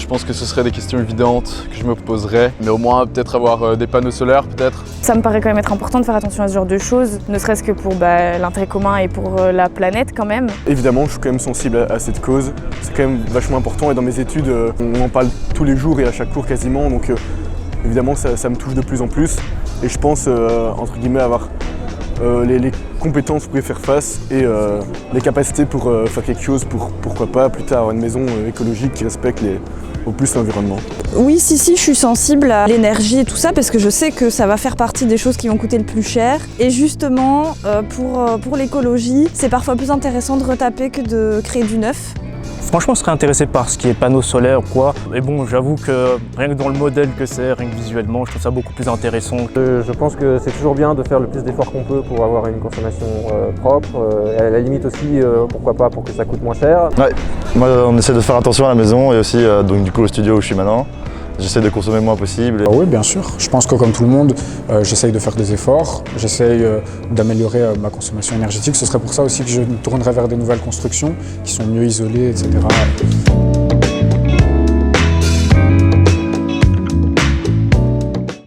pense que ce seraient des questions évidentes que je me poserais, mais au moins peut-être avoir des panneaux solaires peut-être. Ça me paraît quand même être important de faire attention à ce genre de choses, ne serait-ce que pour l'intérêt commun et pour la planète quand même. Évidemment, je suis quand même sensible à cette cause, c'est quand même vachement important et dans mes études, on en parle tous les jours et à chaque cours quasiment, donc évidemment ça me touche de plus en plus et je pense entre guillemets avoir les compétences pour y faire face et les capacités pour faire quelque chose pour, pourquoi pas, plus tard avoir une maison écologique qui respecte au plus l'environnement. Oui, si, je suis sensible à l'énergie et tout ça parce que je sais que ça va faire partie des choses qui vont coûter le plus cher. Et justement, pour l'écologie, c'est parfois plus intéressant de retaper que de créer du neuf. Franchement, je serais intéressé par ce qui est panneaux solaires ou quoi. Mais bon, j'avoue que rien que dans le modèle que c'est, rien que visuellement, je trouve ça beaucoup plus intéressant. Je pense que c'est toujours bien de faire le plus d'efforts qu'on peut pour avoir une consommation propre. Et à la limite aussi, pourquoi pas, pour que ça coûte moins cher. Ouais, moi on essaie de faire attention à la maison et aussi donc du coup au studio où je suis maintenant. J'essaie de consommer le moins possible. Oui, bien sûr. Je pense que comme tout le monde, j'essaye de faire des efforts, j'essaye d'améliorer ma consommation énergétique. Ce serait pour ça aussi que je me tournerai vers des nouvelles constructions qui sont mieux isolées, etc.